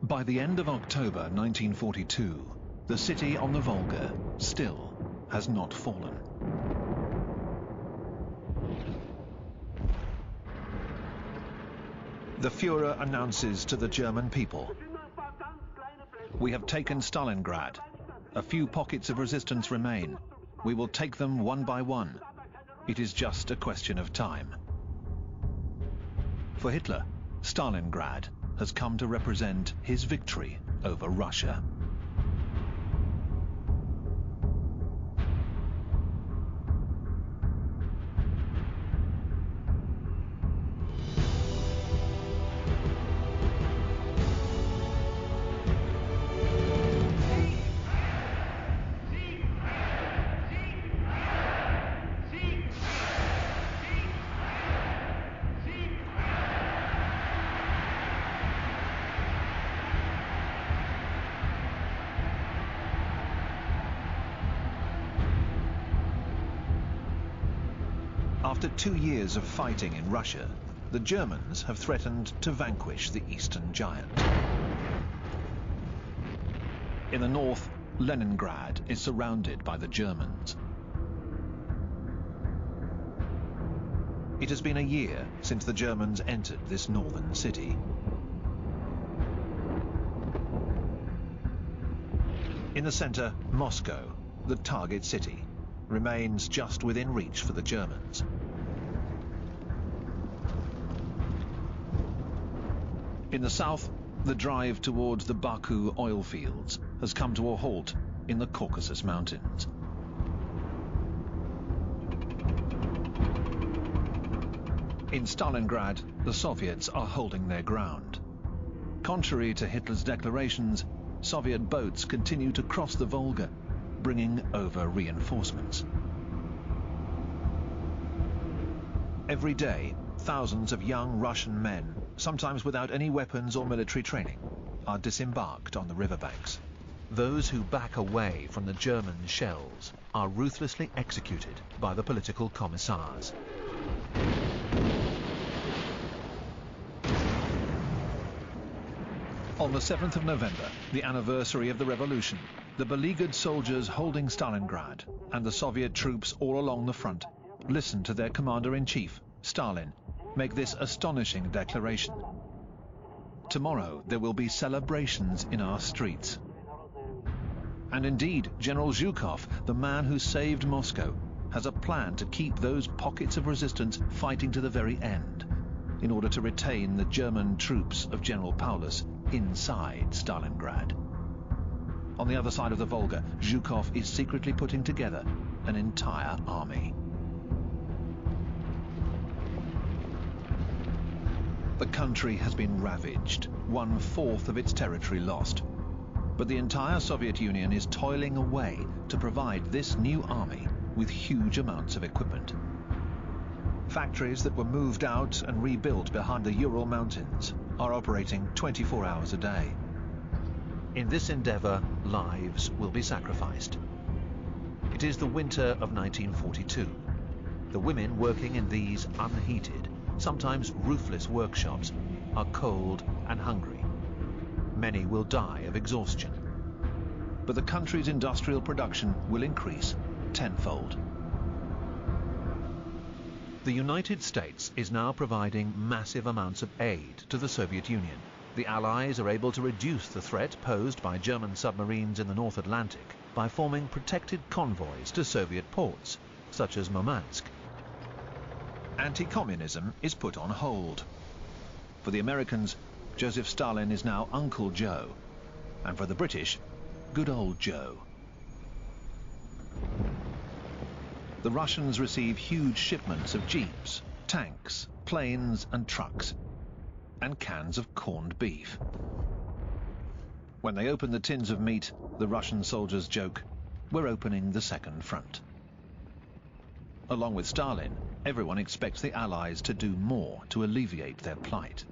By the end of October 1942, the city on the Volga still has not fallen. The Führer announces to the German people, "We have taken Stalingrad. A few pockets of resistance remain. We will take them one by one. It is just a question of time." For Hitler, Stalingrad has come to represent his victory over Russia. After 2 years of fighting in Russia, the Germans have threatened to vanquish the Eastern Giant. In the north, Leningrad is surrounded by the Germans. It has been a year since the Germans entered this northern city. In the center, Moscow, the target city, remains just within reach for the Germans. In the south, the drive towards the Baku oil fields has come to a halt in the Caucasus Mountains. In Stalingrad, the Soviets are holding their ground. Contrary to Hitler's declarations, Soviet boats continue to cross the Volga, bringing over reinforcements. Every day, thousands of young Russian men, sometimes without any weapons or military training, are disembarked on the riverbanks. Those who back away from the German shells are ruthlessly executed by the political commissars. On the 7th of November, the anniversary of the revolution, the beleaguered soldiers holding Stalingrad and the Soviet troops all along the front listen to their commander-in-chief, Stalin, make this astonishing declaration. "Tomorrow there will be celebrations in our streets." And indeed, General Zhukov, the man who saved Moscow, has a plan to keep those pockets of resistance fighting to the very end, in order to retain the German troops of General Paulus inside Stalingrad. On the other side of the Volga, Zhukov is secretly putting together an entire army. The country has been ravaged, 1/4 of its territory lost. But the entire Soviet Union is toiling away to provide this new army with huge amounts of equipment. Factories that were moved out and rebuilt behind the Ural Mountains are operating 24 hours a day. In this endeavor, lives will be sacrificed. It is the winter of 1942. The women working in these unheated, sometimes roofless workshops are cold and hungry. Many will die of exhaustion. But the country's industrial production will increase tenfold. The United States is now providing massive amounts of aid to the Soviet Union. The Allies are able to reduce the threat posed by German submarines in the North Atlantic by forming protected convoys to Soviet ports, such as Murmansk. Anti-communism is put on hold. For the Americans, Joseph Stalin is now Uncle Joe, and for the British, good old Joe. The Russians receive huge shipments of jeeps, tanks, planes and trucks, and cans of corned beef. When they open the tins of meat, the Russian soldiers joke, "We're opening the second front." Along with Stalin, everyone expects the Allies to do more to alleviate their plight.